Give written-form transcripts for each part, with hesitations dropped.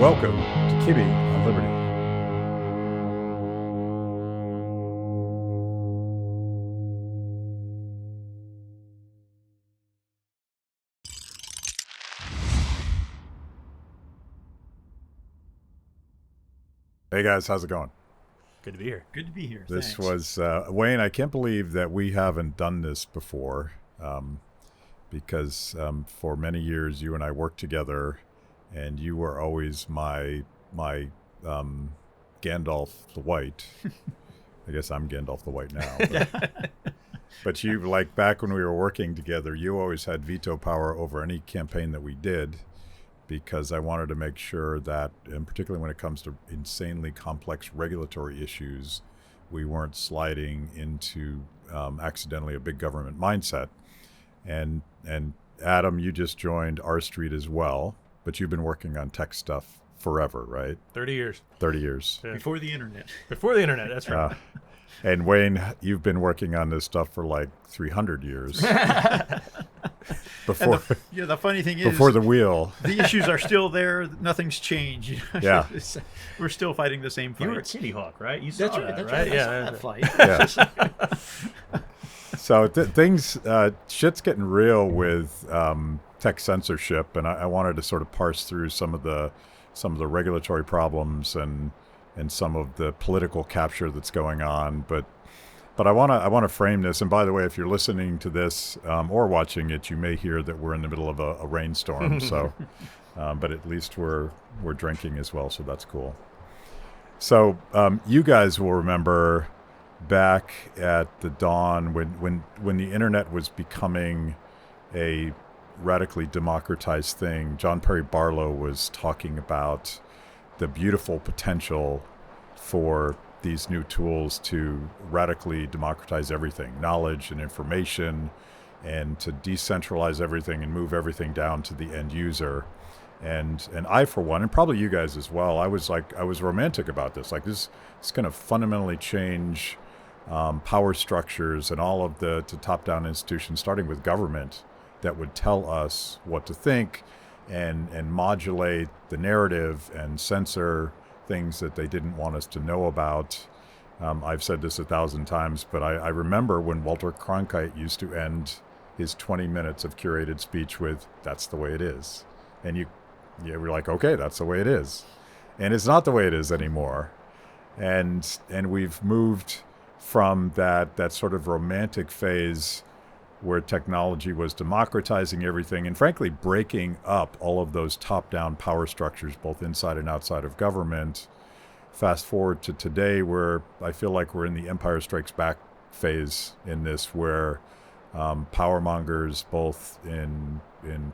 Welcome to Kibbe on Liberty. Hey guys, how's it going? Good to be here. Good to be here. This Thanks. was Wayne. I can't believe that we haven't done this before, because for many years you and I worked together, and you were always my Gandalf the White. I guess I'm Gandalf the White now. But you, like back when we were working together, you always had veto power over any campaign that we did, because I wanted to make sure that, and particularly when it comes to insanely complex regulatory issues, we weren't sliding into accidentally a big government mindset. And Adam, you just joined R Street as well, but you've been working on tech stuff forever, right? 30 years. 30 years. Yeah. Before the internet. Before the internet, that's right. And Wayne, you've been working on this stuff for like 300 years. Before The funny thing is, before the wheel. the issues are still there. Nothing's changed. Yeah. We're still fighting the same fight. You were at Kitty Hawk, right? You saw That's right. that, That's right? right. Yeah. I saw that fight. Yeah. So things, shit's getting real with tech censorship, and I wanted to sort of parse through some of the regulatory problems and some of the political capture that's going on. But I want to frame this. And by the way, if you're listening to this or watching it, you may hear that we're in the middle of a rainstorm. So, but at least we're drinking as well, so that's cool. So you guys will remember back at the dawn when the internet was becoming a radically democratized thing. John Perry Barlow was talking about the beautiful potential for these new tools to radically democratize everything, knowledge and information, and to decentralize everything and move everything down to the end user. And I, for one, and probably you guys as well, I was romantic about this. Like this going to fundamentally change power structures and all of the top-down institutions, starting with government, that would tell us what to think and modulate the narrative and censor things that they didn't want us to know about. I've said this 1,000 times, but I remember when Walter Cronkite used to end his 20 minutes of curated speech with, "That's the way it is." And you were like, okay, that's the way it is. And it's not the way it is anymore. And we've moved from that sort of romantic phase where technology was democratizing everything and frankly breaking up all of those top-down power structures, both inside and outside of government. Fast forward to today, where I feel like we're in the Empire Strikes Back phase in this, where power mongers, both in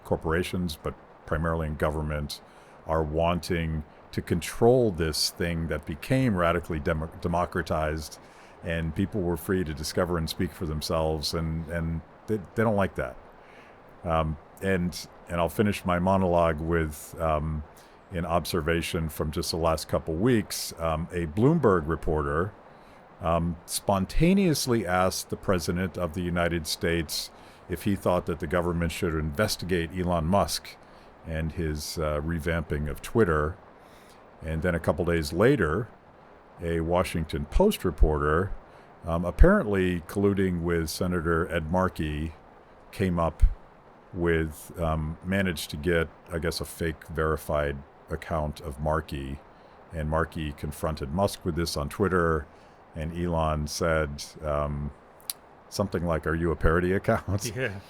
corporations but primarily in government, are wanting to control this thing that became radically democratized, and people were free to discover and speak for themselves, and they don't like that. And I'll finish my monologue with an observation from just the last couple weeks. A Bloomberg reporter spontaneously asked the President of the United States if he thought that the government should investigate Elon Musk and his revamping of Twitter. And then a couple days later, a Washington Post reporter, apparently colluding with Senator Ed Markey, came up with, managed to get, I guess, a fake verified account of Markey. And Markey confronted Musk with this on Twitter, and Elon said something like, "Are you a parody account?" Yeah.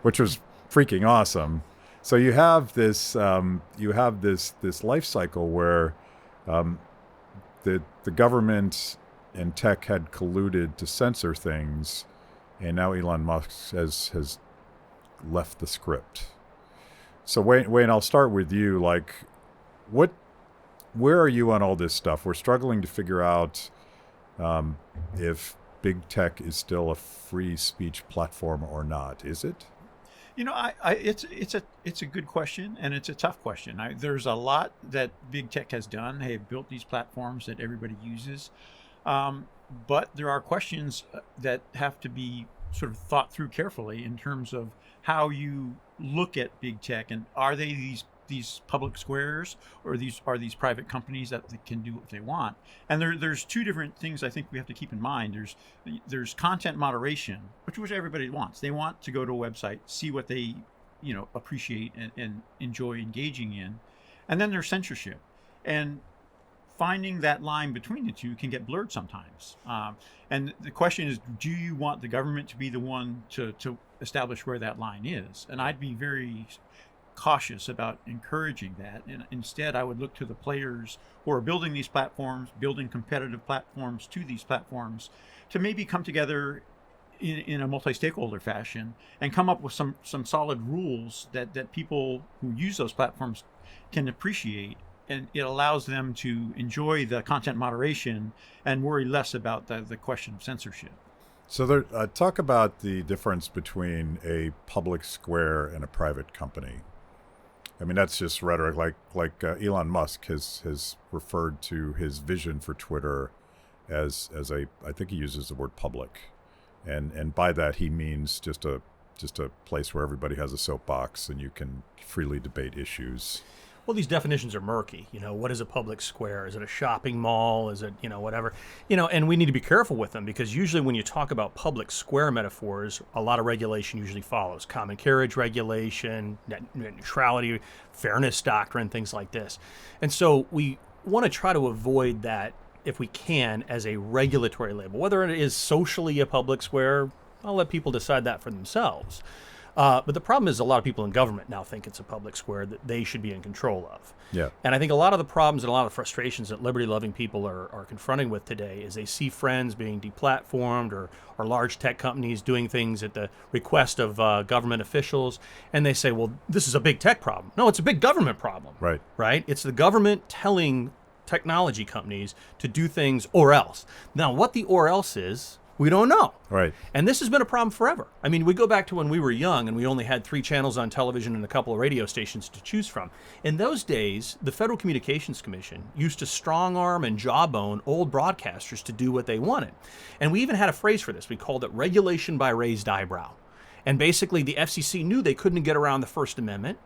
Which was freaking awesome. So you have this this life cycle where the government and tech had colluded to censor things, and now Elon Musk has left the script. So Wayne, I'll start with you. Like, where are you on all this stuff? We're struggling to figure out if big tech is still a free speech platform or not. Is it? You know, it's a good question, and it's a tough question. There's a lot that big tech has done. They have built these platforms that everybody uses, but there are questions that have to be sort of thought through carefully in terms of how you look at big tech, and are they these these public squares, or these private companies that can do what they want? And there's two different things I think we have to keep in mind. There's content moderation, which everybody wants. They want to go to a website, see what they appreciate and enjoy engaging in, and then there's censorship, and finding that line between the two can get blurred sometimes. And the question is, do you want the government to be the one to establish where that line is? And I'd be very cautious about encouraging that. And instead, I would look to the players who are building these platforms, building competitive platforms to these platforms, to maybe come together in a multi-stakeholder fashion and come up with some solid rules that people who use those platforms can appreciate. And it allows them to enjoy the content moderation and worry less about the question of censorship. So talk about the difference between a public square and a private company. I mean, that's just rhetoric. Like Elon Musk has referred to his vision for Twitter as I think he uses the word public, and by that he means just a place where everybody has a soapbox and you can freely debate issues. Well, these definitions are murky. What is a public square? Is it a shopping mall? Is it, whatever? And we need to be careful with them, because usually when you talk about public square metaphors, a lot of regulation usually follows. Common carriage regulation, net neutrality, fairness doctrine, things like this. And so we want to try to avoid that if we can as a regulatory label. Whether it is socially a public square, I'll let people decide that for themselves. But the problem is a lot of people in government now think it's a public square that they should be in control of. Yeah. And I think a lot of the problems and a lot of the frustrations that liberty-loving people are confronting with today is they see friends being deplatformed or large tech companies doing things at the request of government officials, and they say, well, this is a big tech problem. No, it's a big government problem. Right. Right? It's the government telling technology companies to do things or else. Now, what the or else is, we don't know. Right. And this has been a problem forever. I mean, we go back to when we were young and we only had 3 channels on television and a couple of radio stations to choose from. In those days, the Federal Communications Commission used to strong arm and jawbone old broadcasters to do what they wanted. And we even had a phrase for this. We called it regulation by raised eyebrow. And basically, the FCC knew they couldn't get around the First Amendment.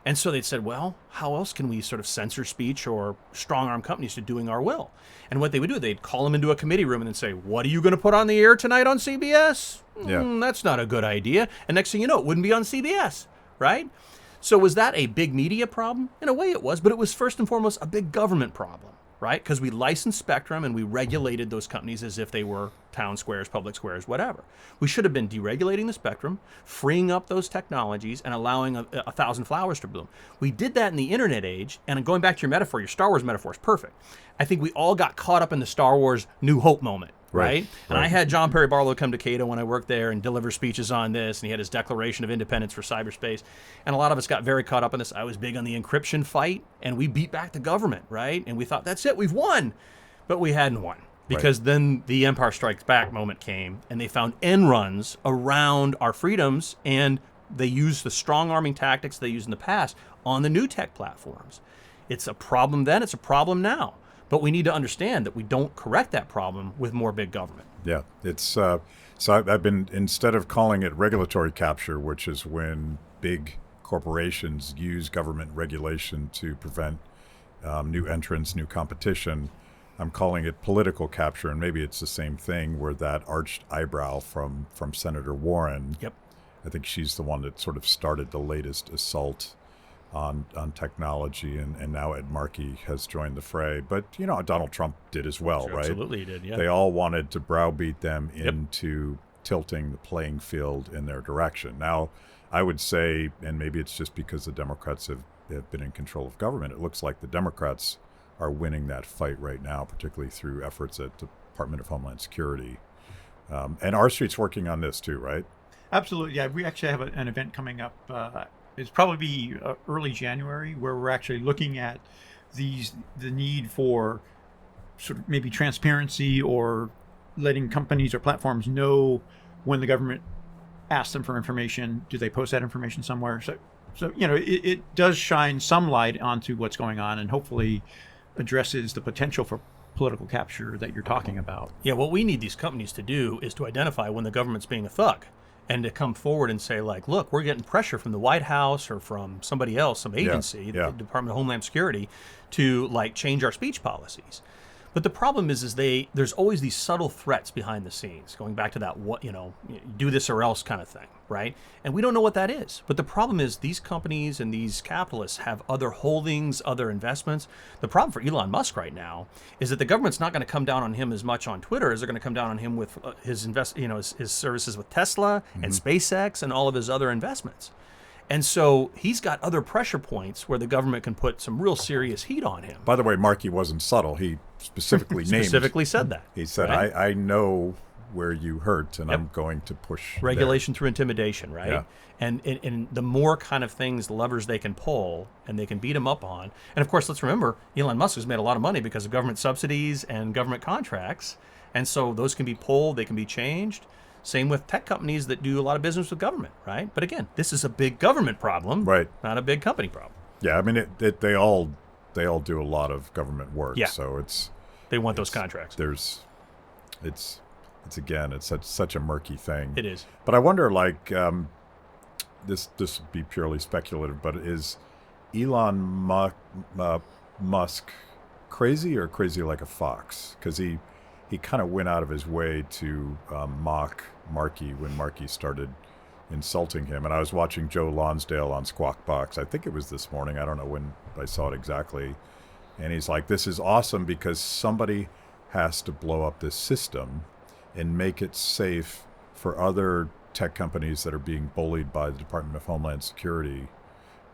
And so they said, well, how else can we sort of censor speech or strong-arm companies to doing our will? And what they would do, they'd call them into a committee room and then say, what are you going to put on the air tonight on CBS? Yeah. That's not a good idea. And next thing you know, it wouldn't be on CBS, right? So was that a big media problem? In a way it was, but it was first and foremost a big government problem, right? Because we licensed spectrum and we regulated those companies as if they were town squares, public squares, whatever. We should have been deregulating the spectrum, freeing up those technologies, and allowing a thousand flowers to bloom. We did that in the internet age, and going back to your metaphor, your Star Wars metaphor is perfect. I think we all got caught up in the Star Wars New Hope moment, right? And I had John Perry Barlow come to Cato when I worked there and deliver speeches on this, and he had his Declaration of Independence for cyberspace. And a lot of us got very caught up in this. I was big on the encryption fight, and we beat back the government, right? And we thought, that's it, we've won. But we hadn't won. Because then the Empire Strikes Back moment came, and they found end runs around our freedoms, and they used the strong-arming tactics they used in the past on the new tech platforms. It's a problem then, it's a problem now. But we need to understand that we don't correct that problem with more big government. Yeah, it's so I've been, instead of calling it regulatory capture, which is when big corporations use government regulation to prevent new entrants, new competition, I'm calling it political capture, and maybe it's the same thing where that arched eyebrow from Senator Warren. Yep. I think she's the one that sort of started the latest assault on technology, and now Ed Markey has joined the fray. But, Donald Trump did as well, right? Absolutely he did, yeah. They all wanted to browbeat them into tilting the playing field in their direction. Now, I would say, and maybe it's just because the Democrats have been in control of government, it looks like the Democrats are winning that fight right now, particularly through efforts at the Department of Homeland Security. And R Street's working on this too, right? Absolutely, yeah. We actually have an event coming up. It's probably be early January, where we're actually looking at the need for sort of maybe transparency or letting companies or platforms know when the government asks them for information. Do they post that information somewhere? So it does shine some light onto what's going on, and hopefully addresses the potential for political capture that you're talking about. Yeah, what we need these companies to do is to identify when the government's being a thug and to come forward and say, like, look, we're getting pressure from the White House or from somebody else, some agency, the Department of Homeland Security, to like change our speech policies. But the problem is there's always these subtle threats behind the scenes, going back to that, do this or else kind of thing, right? And we don't know what that is. But the problem is these companies and these capitalists have other holdings, other investments. The problem for Elon Musk right now is that the government's not going to come down on him as much on Twitter as they're going to come down on him with his services with Tesla and SpaceX and all of his other investments. And so he's got other pressure points where the government can put some real serious heat on him. By the way, Markey wasn't subtle. He specifically said that. He said, right? I know where you hurt, and I'm going to push regulation through intimidation, right? Yeah. And the more kind of things, levers they can pull and they can beat him up on. And of course, let's remember, Elon Musk has made a lot of money because of government subsidies and government contracts. And so those can be pulled, they can be changed. Same with tech companies that do a lot of business with government, right? But again, this is a big government problem, right? Not a big company problem. Yeah, I mean, they all do a lot of government work. Yeah. So they want those contracts. It's such a murky thing. It is. But I wonder, like, this would be purely speculative, but is Elon Musk crazy or crazy like a fox? Because he kind of went out of his way to mock Markey when Markey started insulting him. And I was watching Joe Lonsdale on Squawk Box. I think it was this morning. I don't know when I saw it exactly. And he's like, this is awesome because somebody has to blow up this system and make it safe for other tech companies that are being bullied by the Department of Homeland Security.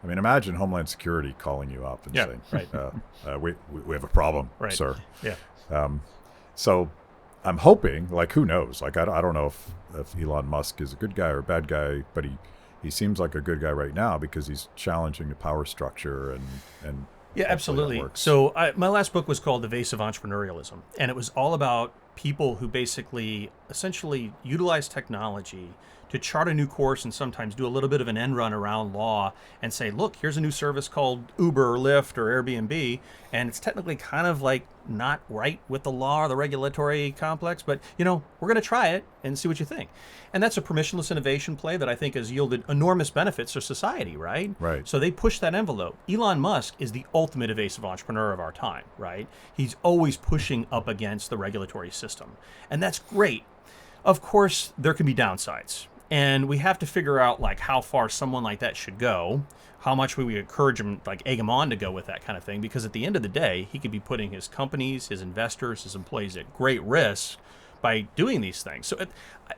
I mean, imagine Homeland Security calling you up and saying, right. we have a problem, right. sir. Yeah. So I'm hoping, like, who knows? Like, I don't know if Elon Musk is a good guy or a bad guy, but he seems like a good guy right now because he's challenging the power structure and yeah, absolutely. So my last book was called Evasive Entrepreneurialism, and it was all about people who basically essentially utilize technology to chart a new course and sometimes do a little bit of an end run around law and say, look, here's a new service called Uber or Lyft or Airbnb, and it's technically kind of like not right with the law or the regulatory complex, but we're going to try it and see what you think. And that's a permissionless innovation play that I think has yielded enormous benefits for society, right? Right. So they push that envelope. Elon Musk is the ultimate evasive entrepreneur of our time, right? He's always pushing up against the regulatory system, and that's great. Of course, there can be downsides. And we have to figure out like how far someone like that should go, how much we encourage him, like egg him on to go with that kind of thing, because at the end of the day, he could be putting his companies, his investors, his employees at great risk by doing these things. So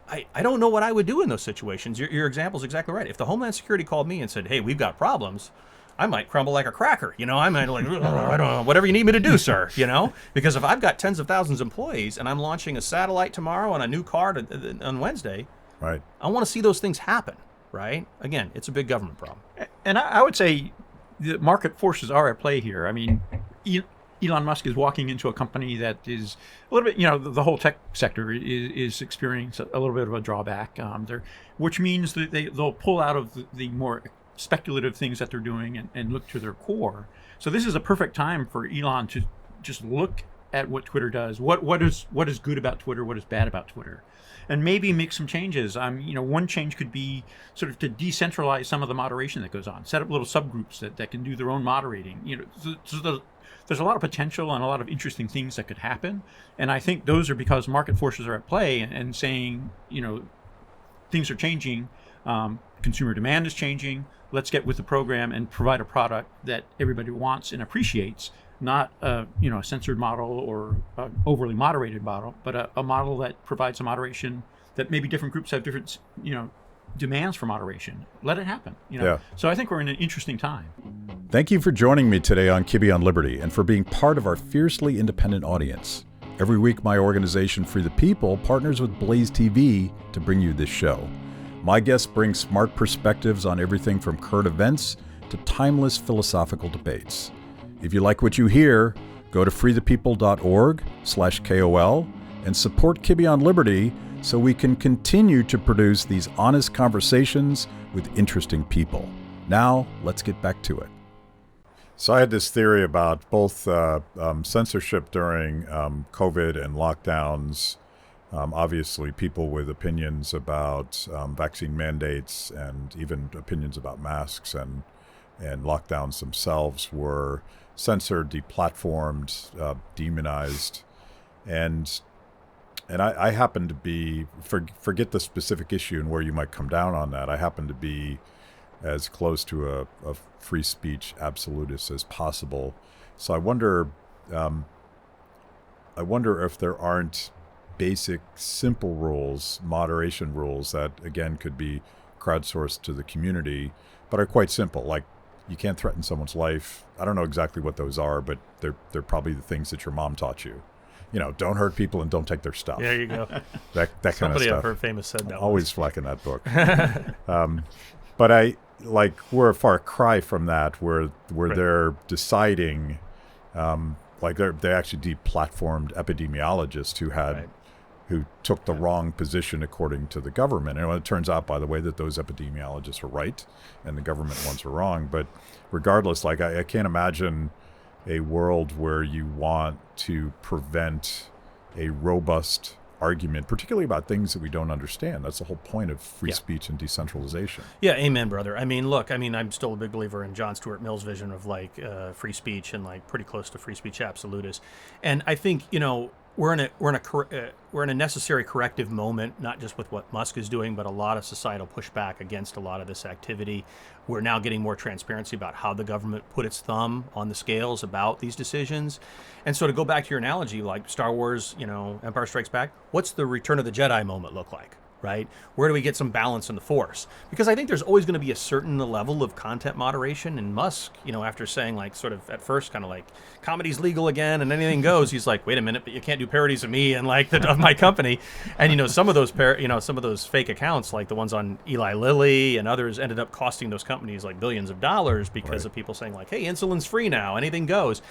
I don't know what I would do in those situations. Your example is exactly right. If the Homeland Security called me and said, hey, we've got problems, I might crumble like a cracker. I might like, I don't know, whatever you need me to do, sir, because if I've got tens of thousands of employees and I'm launching a satellite tomorrow and a new car on Wednesday, right, I want to see those things happen, right? Again, it's a big government problem. And I would say the market forces are at play here. I mean, Elon Musk is walking into a company that is a little bit, the whole tech sector is experiencing a little bit of a drawback, which means that they'll pull out of the more speculative things that they're doing and look to their core. So this is a perfect time for Elon to just look at what Twitter does. What is good about Twitter? What is bad about Twitter? And maybe make some changes. One change could be sort of to decentralize some of the moderation that goes on. Set up little subgroups that can do their own moderating. There's a lot of potential and a lot of interesting things that could happen. And I think those are because market forces are at play and saying, things are changing. Consumer demand is changing. Let's get with the program and provide a product that everybody wants and appreciates. Not a censored model or an overly moderated model, but a model that provides a moderation that maybe different groups have different demands for moderation. Let it happen. Yeah. So I think we're in an interesting time. Thank you for joining me today on Kibbe on Liberty and for being part of our fiercely independent audience. Every week, my organization, Free the People, partners with Blaze TV to bring you this show. My guests bring smart perspectives on everything from current events to timeless philosophical debates. If you like what you hear, go to freethepeople.org/KOL and support Kibbe on Liberty so we can continue to produce these honest conversations with interesting people. Now, let's get back to it. So I had this theory about both censorship during COVID and lockdowns Obviously, people with opinions about vaccine mandates and even opinions about masks and lockdowns themselves were censored, deplatformed, demonized, and I happen to be, forget the specific issue and where you might come down on that. I happen to be as close to a free speech absolutist as possible. So I wonder if there aren't basic, simple rules, moderation rules that, again, could be crowdsourced to the community, but are quite simple. Like, you can't threaten someone's life. I don't know exactly what those are, but they're probably the things that your mom taught you. You know, don't hurt people and don't take their stuff. There you go. That kind of stuff. Somebody I've heard famous said that. Always flecking that book. But we're a far cry from that, where Right. they're deciding, they actually deplatformed epidemiologists who took the wrong position according to the government. And it turns out, by the way, that those epidemiologists are right and the government ones are wrong. But regardless, I can't imagine a world where you want to prevent a robust argument, particularly about things that we don't understand. That's the whole point of free speech and decentralization. Yeah, amen, brother. I mean, look, I'm still a big believer in John Stuart Mill's vision of free speech and pretty close to free speech absolutists. And I think, we're in a necessary corrective moment, not just with what Musk is doing, but a lot of societal pushback against a lot of this activity. We're now getting more transparency about how the government put its thumb on the scales about these decisions. And so to go back to your analogy, like Star Wars, Empire Strikes Back, what's the Return of the Jedi moment look like? Right? Where do we get some balance in the Force? Because I think there's always going to be a certain level of content moderation. And Musk, after saying at first comedy's legal again and anything goes, he's like, wait a minute, but you can't do parodies of me and of my company. And some of those some of those fake accounts, like the ones on Eli Lilly and others, ended up costing those companies billions of dollars because of people saying hey, insulin's free now, anything goes.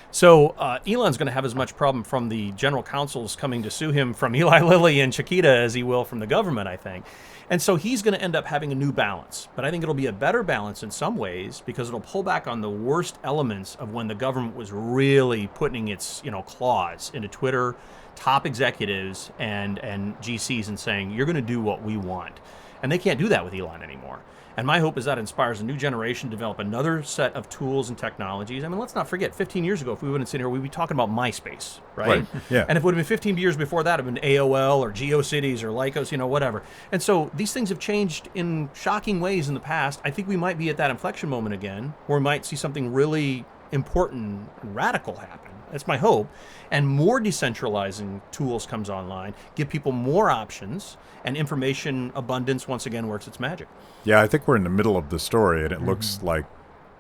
So Elon's going to have as much problem from the general counsels coming to sue him from Eli Lilly and Chiquita as he will from the government, I think. And so he's going to end up having a new balance. But I think it'll be a better balance in some ways because it'll pull back on the worst elements of when the government was really putting its claws into Twitter, top executives, and GCs and saying, you're going to do what we want. And they can't do that with Elon anymore. And my hope is that inspires a new generation to develop another set of tools and technologies. I mean, let's not forget, 15 years ago, if we wouldn't sit here, we'd be talking about MySpace, right? Yeah. And if it would have been 15 years before that, it would have been AOL or GeoCities or Lycos, whatever. And so these things have changed in shocking ways in the past. I think we might be at that inflection moment again, where we might see something really important and radical happen. That's my hope. And more decentralizing tools comes online, give people more options, and information abundance once again works its magic. Yeah, I think we're in the middle of the story, and it looks like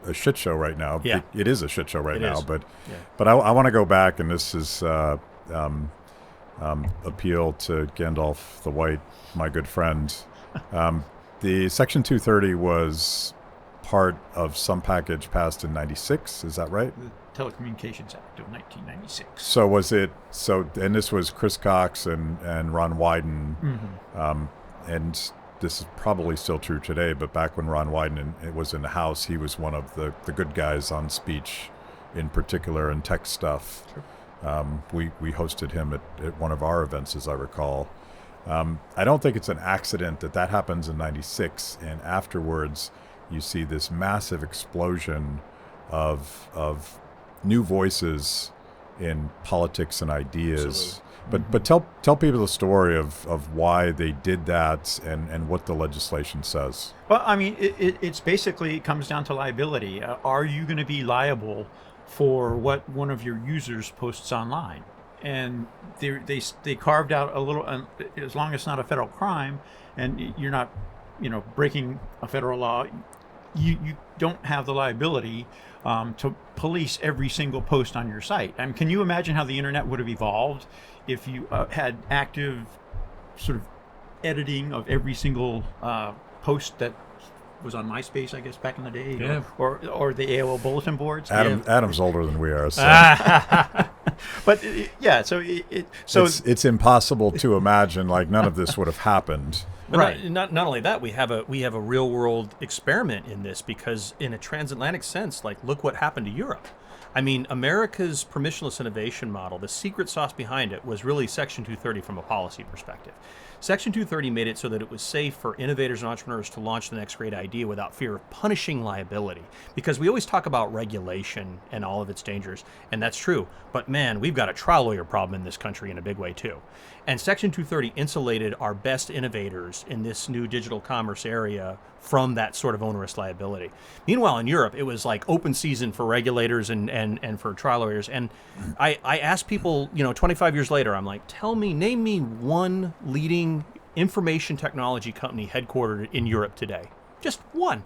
a shit show right now. Yeah. It is a shit show right now, is. but I want to go back, and this is appeal to Gandalf the White, my good friend. The Section 230 was part of some package passed in 96, is that right? The Telecommunications Act of 1996. So was it, and this was Chris Cox and Ron Wyden, and this is probably still true today, but back when Ron Wyden was in the House, he was one of the good guys on speech in particular and tech stuff. Sure. We hosted him at one of our events, as I recall. I don't think it's an accident that happens in 96, and afterwards you see this massive explosion of new voices in politics and ideas. Absolutely. But tell people the story of why they did that and what the legislation says. Well, I mean, it's basically, it comes down to liability. Are you going to be liable for what one of your users posts online? And they carved out a little, as long as it's not a federal crime and you're not, breaking a federal law, you don't have the liability to police every single post on your site. I mean, can you imagine how the internet would have evolved if you had active sort of editing of every single post that was on MySpace, I guess, back in the day, or the AOL bulletin boards? Adam's older than we are, so. But so it's impossible to imagine none of this would have happened. But right. Not only that, we have a real world experiment in this, because in a transatlantic sense, look what happened to Europe. I mean, America's permissionless innovation model, the secret sauce behind it was really Section 230 from a policy perspective. Section 230 made it so that it was safe for innovators and entrepreneurs to launch the next great idea without fear of punishing liability. Because we always talk about regulation and all of its dangers, and that's true. But man, we've got a trial lawyer problem in this country in a big way too. And Section 230 insulated our best innovators in this new digital commerce area from that sort of onerous liability. Meanwhile, in Europe, it was like open season for regulators and for trial lawyers. And I asked people, 25 years later, I'm like, name me one leading information technology company headquartered in Europe today. Just one.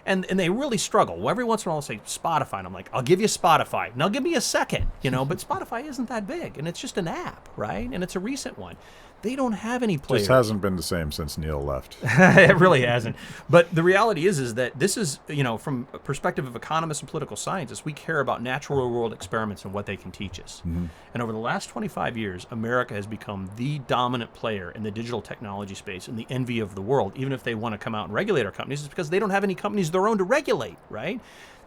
And they really struggle. Well, every once in a while, I'll say Spotify, and I'm like, I'll give you Spotify. Now give me a second, but Spotify isn't that big, and it's just an app, right? And it's a recent one. They don't have any players. Just hasn't been the same since Neil left. It really hasn't. But the reality is that this is, from a perspective of economists and political scientists, we care about natural world experiments and what they can teach us. Mm-hmm. And over the last 25 years, America has become the dominant player in the digital technology space and the envy of the world. Even if they want to come out and regulate our companies, it's because they don't have any companies of their own to regulate, right?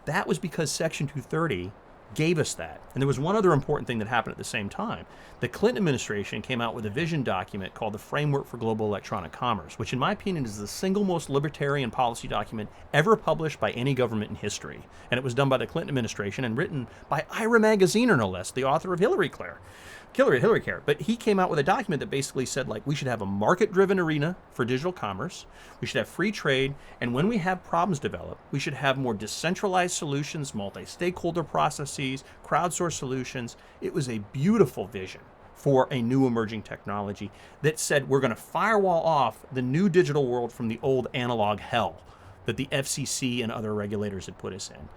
That was because Section 230 gave us that. And there was one other important thing that happened at the same time. The Clinton administration came out with a vision document called the Framework for Global Electronic Commerce, which in my opinion is the single most libertarian policy document ever published by any government in history. And it was done by the Clinton administration and written by Ira Magaziner, no less, the author of Hillary Care. But he came out with a document that basically said, we should have a market-driven arena for digital commerce, we should have free trade, and when we have problems develop, we should have more decentralized solutions, multi-stakeholder processes, crowdsourced solutions. It was a beautiful vision for a new emerging technology that said we're going to firewall off the new digital world from the old analog hell that the FCC and other regulators had put us in.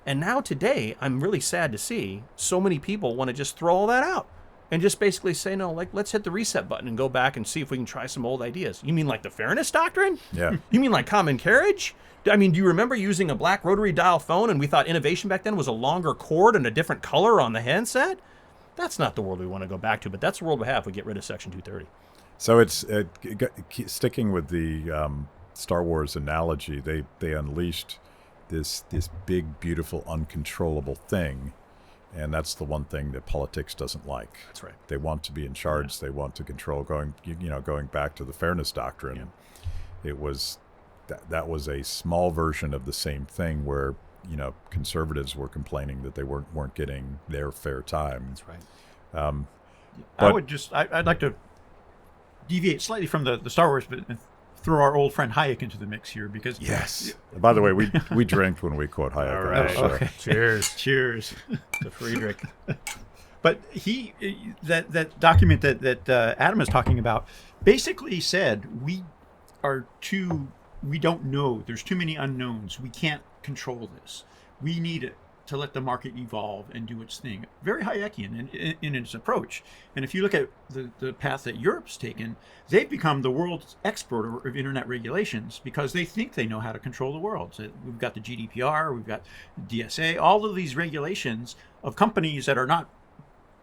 And now today, I'm really sad to see so many people want to just throw all that out. And just basically say, no, let's hit the reset button and go back and see if we can try some old ideas. You mean like the fairness doctrine? Yeah. You mean like common carriage? I mean, do you remember using a black rotary dial phone and we thought innovation back then was a longer cord and a different color on the handset? That's not the world we want to go back to, but that's the world we have if we get rid of Section 230. So it's sticking with the Star Wars analogy, they unleashed this big, beautiful, uncontrollable thing. And that's the one thing that politics doesn't like. That's right. They want to be in charge. Yeah. They want to control. Going back to the fairness doctrine, It was that was a small version of the same thing where conservatives were complaining that they weren't getting their fair time. That's right. I'd like to deviate slightly from the Star Wars, but throw our old friend Hayek into the mix here because yes. By the way, we drink when we quote Hayek. All right. Okay. Cheers to Friedrich. But that document that Adam is talking about basically said we don't know. There's too many unknowns. We can't control this. We need it to let the market evolve and do its thing. Very Hayekian in its approach. And if you look at the path that Europe's taken, they've become the world's expert of internet regulations because they think they know how to control the world. So we've got the GDPR, we've got DSA, all of these regulations of companies that are not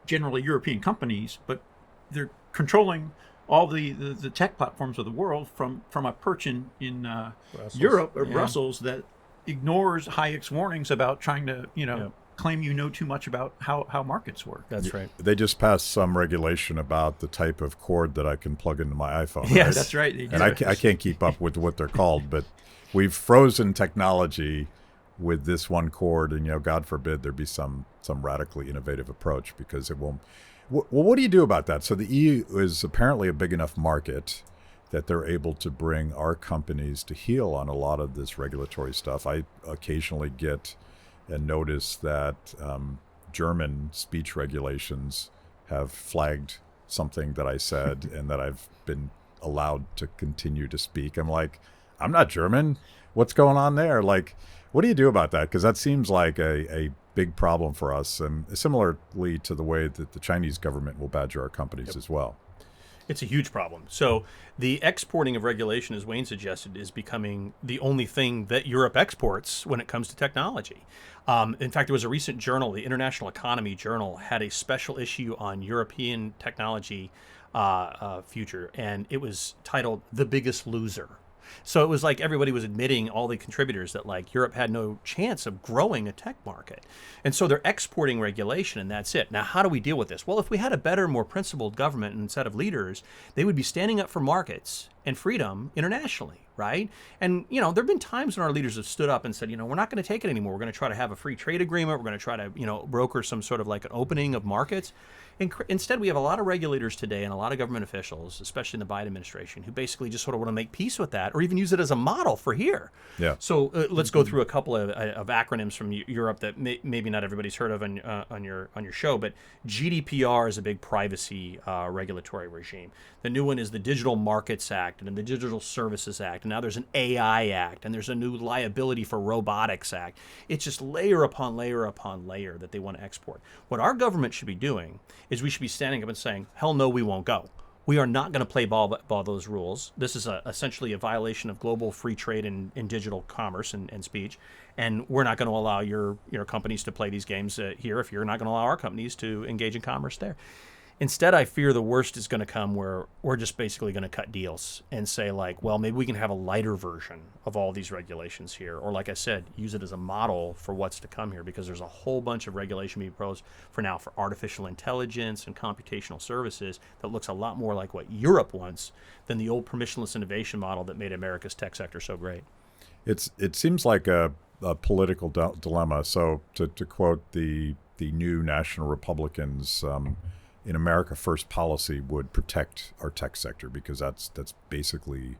generally European companies, but they're controlling all the tech platforms of the world from a perch in Europe or Brussels that ignores Hayek's warnings about trying to, claim you know too much about how markets work. That's right. They just passed some regulation about the type of cord that I can plug into my iPhone. Yes, right? that's right. And I can't keep up with what they're called, but we've frozen technology with this one cord, and God forbid there be some radically innovative approach because it won't. Well, what do you do about that? So the EU is apparently a big enough market that they're able to bring our companies to heel on a lot of this regulatory stuff. I occasionally get a notice that German speech regulations have flagged something that I said and that I've been allowed to continue to speak. I'm like, I'm not German. What's going on there? Like, what do you do about that? Because that seems like a big problem for us, and similarly to the way that the Chinese government will badger our companies as well. It's a huge problem. So the exporting of regulation, as Wayne suggested, is becoming the only thing that Europe exports when it comes to technology. In fact, there was a recent journal, the International Economy Journal, had a special issue on European technology future, and it was titled "The Biggest Loser." So it was like everybody was admitting, all the contributors, that like Europe had no chance of growing a tech market. And so they're exporting regulation, and that's it. Now, how do we deal with this? Well, if we had a better, more principled government and set of leaders, they would be standing up for markets and freedom internationally, right? And, there have been times when our leaders have stood up and said, we're not going to take it anymore. We're going to try to have a free trade agreement. We're going to try to, broker some sort of like an opening of markets. Instead, we have a lot of regulators today and a lot of government officials, especially in the Biden administration, who basically just sort of want to make peace with that, or even use it as a model for here. Yeah. So let's go through a couple of acronyms from Europe that maybe not everybody's heard of on your show. But GDPR is a big privacy regulatory regime. The new one is the Digital Markets Act and the Digital Services Act, and now there's an AI Act, and there's a new Liability for Robotics Act. It's just layer upon layer upon layer that they want to export. What our government should be doing is we should be standing up and saying, hell no, we won't go. We are not going to play ball by those rules. This is essentially a violation of global free trade in digital commerce and speech. And we're not going to allow your companies to play these games here if you're not going to allow our companies to engage in commerce there. Instead, I fear the worst is going to come where we're just basically going to cut deals and say, like, well, maybe we can have a lighter version of all these regulations here. Or, like I said, use it as a model for what's to come here, because there's a whole bunch of regulation being proposed for artificial intelligence and computational services that looks a lot more like what Europe wants than the old permissionless innovation model that made America's tech sector so great. It seems like a political dilemma. So to quote the new National Republicans, in America First policy would protect our tech sector, because that's basically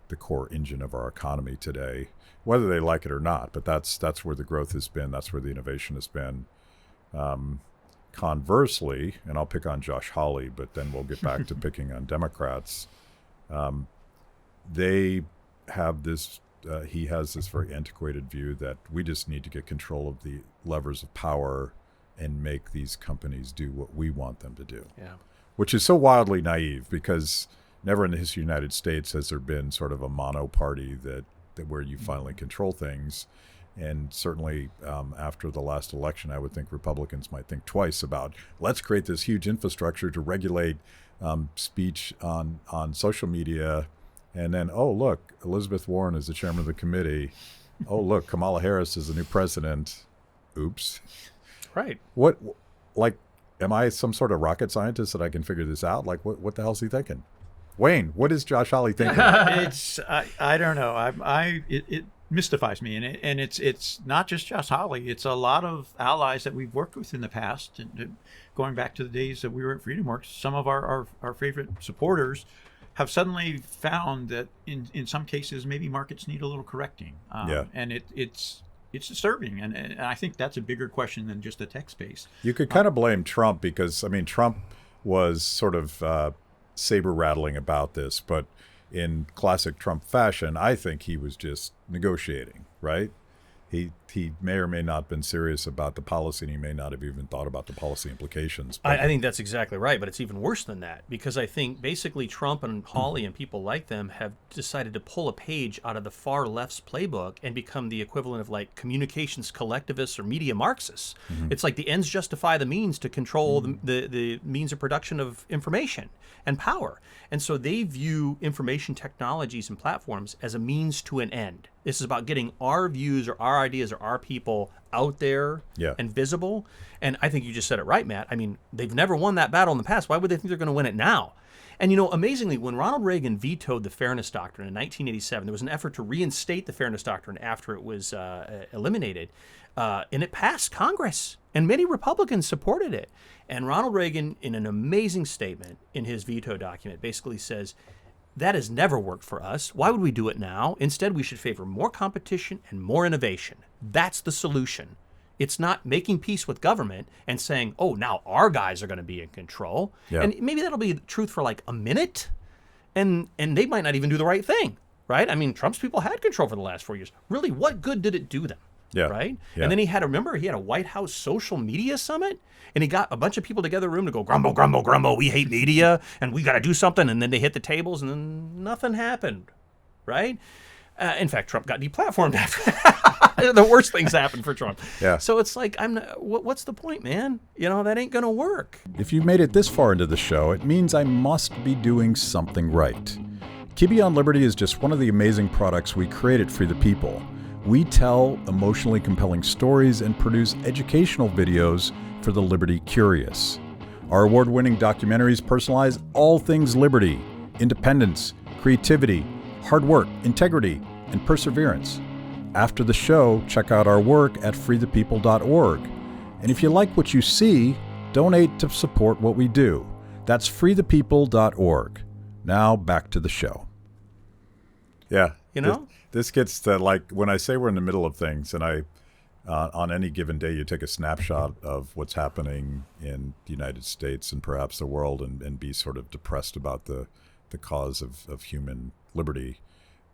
the core engine of our economy today, whether they like it or not. But that's where the growth has been. That's where the innovation has been. Conversely, and I'll pick on Josh Hawley, but then we'll get back to picking on Democrats. They have this. He has this very antiquated view that we just need to get control of the levers of power and make these companies do what we want them to do. Yeah. Which is so wildly naive, because never in the history of the United States has there been sort of a mono party that where you finally control things. And certainly after the last election, I would think Republicans might think twice about, let's create this huge infrastructure to regulate speech on social media. And then, oh, look, Elizabeth Warren is the chairman of the committee. Oh, look, Kamala Harris is the new president. Oops. Right. What, like, am I some sort of rocket scientist that I can figure this out? Like, what the hell is he thinking? Wayne, what is Josh Hawley thinking? I don't know. It mystifies me, and it's not just Josh Hawley. It's a lot of allies that we've worked with in the past, and going back to the days that we were at FreedomWorks. Some of our favorite supporters have suddenly found that in some cases maybe markets need a little correcting. And it's disturbing, and I think that's a bigger question than just the tech space. You could kind of blame Trump, because I mean Trump was sort of saber rattling about this, but in classic Trump fashion, I think he was just negotiating, right? He may or may not have been serious about the policy, and he may not have even thought about the policy implications. I think that's exactly right, but it's even worse than that, because I think basically Trump and Hawley and people like them have decided to pull a page out of the far left's playbook and become the equivalent of like communications collectivists or media Marxists. Mm-hmm. It's like the ends justify the means to control the means of production of information and power. And so they view information technologies and platforms as a means to an end. This is about getting our views or our ideas or our people out there and visible. And I think you just said it right, Matt. I mean, they've never won that battle in the past. Why would they think they're going to win it now? And, amazingly, when Ronald Reagan vetoed the Fairness Doctrine in 1987, there was an effort to reinstate the Fairness Doctrine after it was eliminated. And it passed Congress, and many Republicans supported it. And Ronald Reagan, in an amazing statement in his veto document, basically says, that has never worked for us. Why would we do it now? Instead, we should favor more competition and more innovation. That's the solution. It's not making peace with government and saying, oh, now our guys are going to be in control. Yeah. And maybe that'll be the truth for like a minute, and they might not even do the right thing, right? I mean, Trump's people had control for the last 4 years. Really, what good did it do them? Yeah. Right? Yeah. And then he had a White House social media summit, and he got a bunch of people together in the room to go, grumble, grumble, grumble, we hate media, and we got to do something, and then they hit the tables, and then nothing happened, right? In fact, Trump got deplatformed after the worst things happened for Trump. Yeah. So it's like, what's the point, man? That ain't going to work. If you made it this far into the show, it means I must be doing something right. Kibbe on Liberty is just one of the amazing products we create at Free the People. We tell emotionally compelling stories and produce educational videos for the liberty curious. Our award-winning documentaries personalize all things liberty, independence, creativity, hard work, integrity, and perseverance. After the show, check out our work at freethepeople.org. And if you like what you see, donate to support what we do. That's freethepeople.org. Now back to the show. Yeah. You know? This gets to, like, when I say we're in the middle of things, and on any given day you take a snapshot of what's happening in the United States and perhaps the world and be sort of depressed about the cause of human liberty.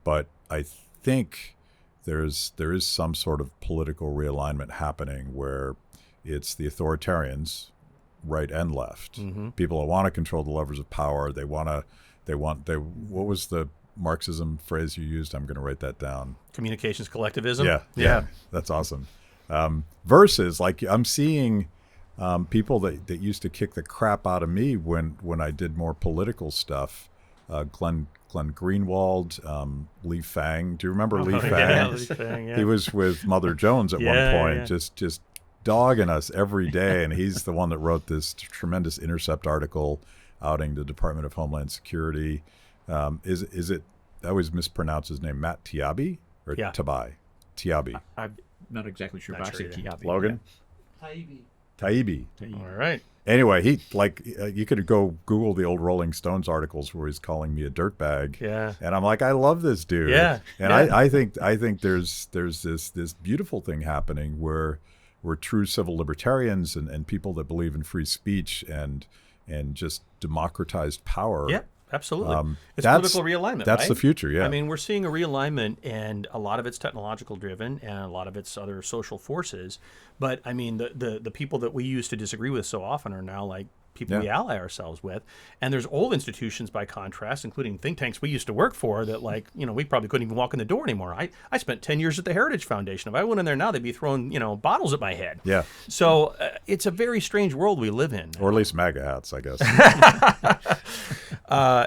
But I think there is some sort of political realignment happening where it's the authoritarians, right and left, people that want to control the levers of power. What was the Marxism phrase you used? I'm going to write that down. Communications collectivism. Yeah, that's awesome. Versus, like, I'm seeing people that used to kick the crap out of me when I did more political stuff. Glenn Greenwald, Lee Fang. Do you remember Lee Fang? Yeah, Lee Fang, yeah. He was with Mother Jones at one point, just dogging us every day, and he's the one that wrote this tremendous Intercept article outing the Department of Homeland Security. Is it? I always mispronounce his name. Matt Kibbe or Tabai? Kibbe. I'm not exactly sure. Not But sure I say Kibbe. Logan. Taibbi. All right. Anyway, he you could go Google the old Rolling Stones articles where he's calling me a dirtbag. Yeah. And I'm like, I love this dude. Yeah. And yeah. I think there's this beautiful thing happening where true civil libertarians and people that believe in free speech and just democratized power. Yeah. Absolutely. It's political realignment, That's right? the future, yeah. I mean, we're seeing a realignment, and a lot of it's technological driven and a lot of it's other social forces. But, I mean, the people that we used to disagree with so often are now, like, people we ally ourselves with. And there's old institutions, by contrast, including think tanks we used to work for that, like, we probably couldn't even walk in the door anymore. I spent 10 years at the Heritage Foundation. If I went in there now, they'd be throwing, bottles at my head. Yeah. So it's a very strange world we live in. Or at least MAGA hats, I guess.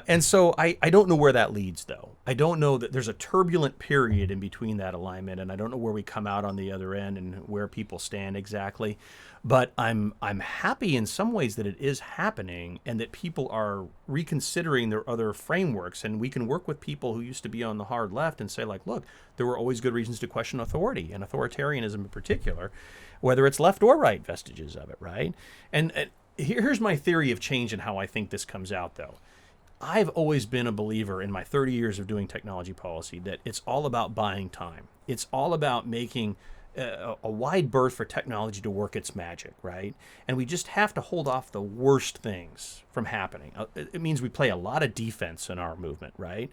And so I don't know where that leads, though. I don't know that there's a turbulent period in between that alignment, and I don't know where we come out on the other end and where people stand exactly. But I'm happy in some ways that it is happening and that people are reconsidering their other frameworks. And we can work with people who used to be on the hard left and say, like, look, there were always good reasons to question authority, and authoritarianism in particular, whether it's left or right vestiges of it, right? And here's my theory of change and how I think this comes out, though. I've always been a believer in my 30 years of doing technology policy that it's all about buying time. It's all about making a wide berth for technology to work its magic, right? And we just have to hold off the worst things from happening. It means we play a lot of defense in our movement, right?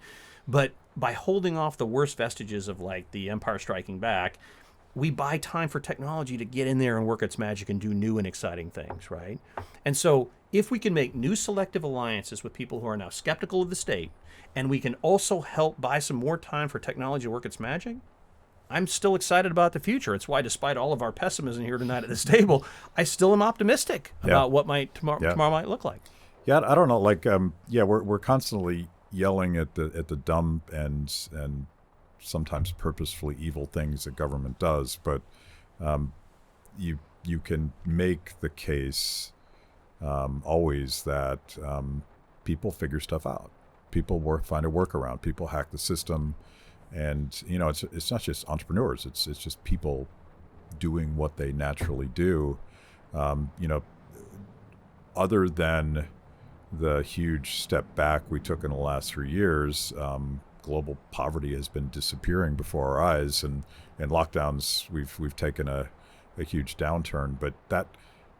But by holding off the worst vestiges of, like, the Empire Striking Back, we buy time for technology to get in there and work its magic and do new and exciting things, right? And so if we can make new selective alliances with people who are now skeptical of the state, and we can also help buy some more time for technology to work its magic, I'm still excited about the future. It's why, despite all of our pessimism here tonight at this table, I still am optimistic about what tomorrow might look like. Yeah, I don't know. Like, we're constantly yelling at the dumb and sometimes purposefully evil things that government does, but you can make the case always that people figure stuff out. People find a workaround. People hack the system. And, it's not just entrepreneurs. It's just people doing what they naturally do. Other than the huge step back we took in the last 3 years, global poverty has been disappearing before our eyes, and lockdowns we've taken a huge downturn. But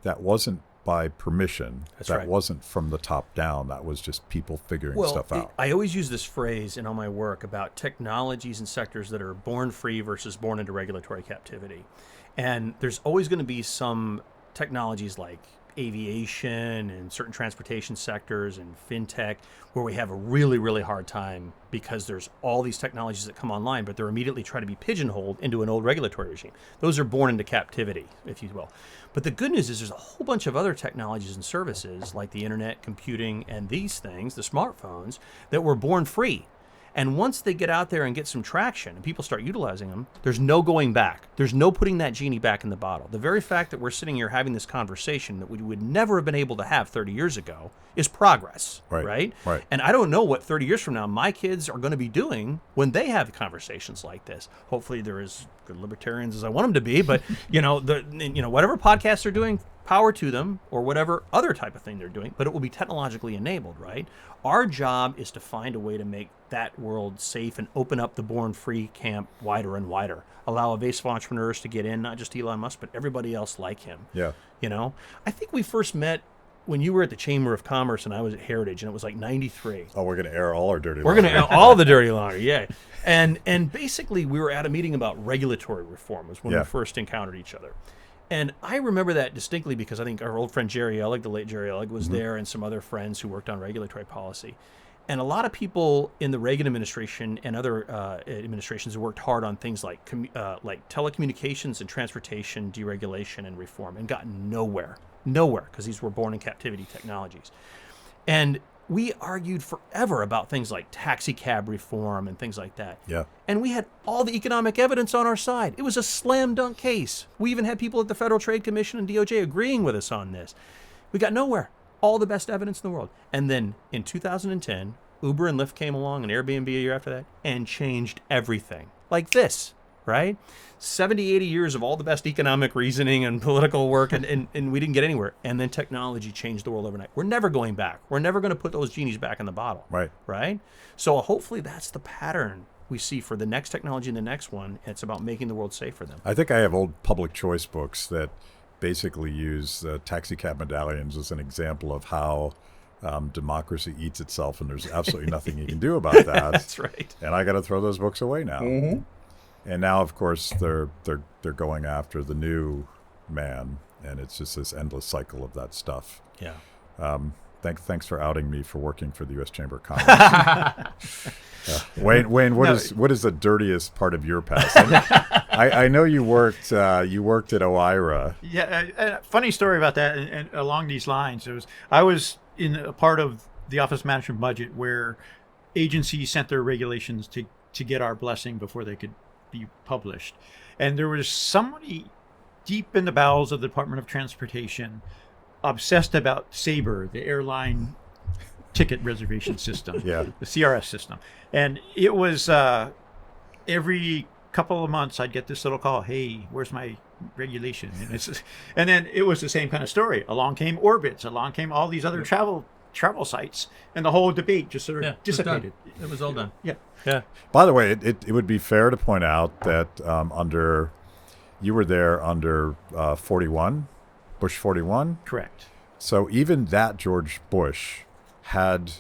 that wasn't by permission. That's that right. wasn't from the top down. That was just people figuring stuff out. I always use this phrase in all my work about technologies and sectors that are born free versus born into regulatory captivity. And there's always going to be some technologies like aviation and certain transportation sectors and fintech where we have a really, really hard time because there's all these technologies that come online, but they're immediately trying to be pigeonholed into an old regulatory regime. Those are born into captivity, if you will. But the good news is there's a whole bunch of other technologies and services like the internet, computing, and these things, the smartphones, that were born free. And once they get out there and get some traction and people start utilizing them, there's no going back. There's no putting that genie back in the bottle. The very fact that we're sitting here having this conversation that we would never have been able to have 30 years ago is progress, right? And I don't know what 30 years from now my kids are going to be doing when they have conversations like this. Hopefully they're as good libertarians as I want them to be, but whatever podcasts they're doing, power to them, or whatever other type of thing they're doing, but it will be technologically enabled, right? Our job is to find a way to make that world safe and open up the born free camp wider and wider. Allow evasive entrepreneurs to get in, not just Elon Musk, but everybody else like him. Yeah. I think we first met when you were at the Chamber of Commerce and I was at Heritage, and it was like 93. Oh, we're going to air all our dirty laundry. We're going to air all the dirty laundry, yeah. And basically we were at a meeting about regulatory reform was when we first encountered each other. And I remember that distinctly because I think our old friend Jerry Ellig, the late Jerry Ellig, was there, and some other friends who worked on regulatory policy. And a lot of people in the Reagan administration and other administrations worked hard on things like telecommunications and transportation deregulation and reform, and got nowhere, because these were born in captivity technologies. And we argued forever about things like taxi cab reform and things like that. Yeah. And we had all the economic evidence on our side. It was a slam dunk case. We even had people at the Federal Trade Commission and DOJ agreeing with us on this. We got nowhere. All the best evidence in the world. And then in 2010, Uber and Lyft came along, and Airbnb a year after that, and changed everything. Like this, right? 70, 80 years of all the best economic reasoning and political work, and we didn't get anywhere. And then technology changed the world overnight. We're never going back. We're never going to put those genies back in the bottle. Right? So hopefully that's the pattern we see for the next technology and the next one. It's about making the world safe for them. I think I have old public choice books that basically use taxi cab medallions as an example of how democracy eats itself, and there's absolutely nothing you can do about that. That's right. And I got to throw those books away now. Mm-hmm. And now, of course, they're going after the new man, and it's just this endless cycle of that stuff. Yeah. Thanks for outing me for working for the U.S. Chamber of Commerce. Wayne, what is the dirtiest part of your past? I know you worked at OIRA. Yeah, funny story about that. And along these lines, I was in a part of the Office of Management Budget where agencies sent their regulations to get our blessing before they could be published. And there was somebody deep in the bowels of the Department of Transportation obsessed about Sabre, the airline ticket reservation system, the CRS system. And it was every couple of months I'd get this little call, hey, where's my regulation? And then it was the same kind of story. Along came Orbitz, along came all these other travel sites, and the whole debate just sort of dissipated. It was all done. Yeah. By the way, it would be fair to point out that you were there under 41, Bush 41. Correct. So even that George Bush had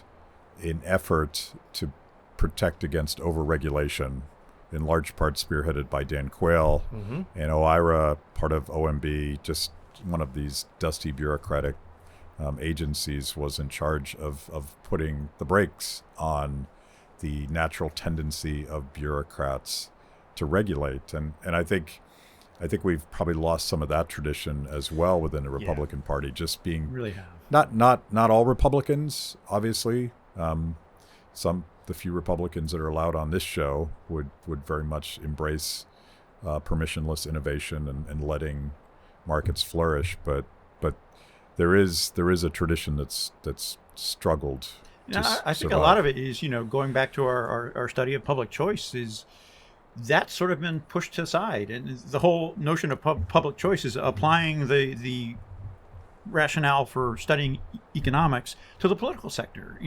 an effort to protect against overregulation, in large part spearheaded by Dan Quayle, and OIRA, part of OMB, just one of these dusty bureaucratic agencies, was in charge of putting the brakes on the natural tendency of bureaucrats to regulate. And I think we've probably lost some of that tradition as well within the Republican Party, just being really have. Not all Republicans, obviously. The few Republicans that are allowed on this show would very much embrace permissionless innovation and letting markets flourish. But there is a tradition that's struggled. I think a lot of it is, going back to our study of public choice, is that's sort of been pushed aside. And the whole notion of public choice is applying the rationale for studying economics to the political sector.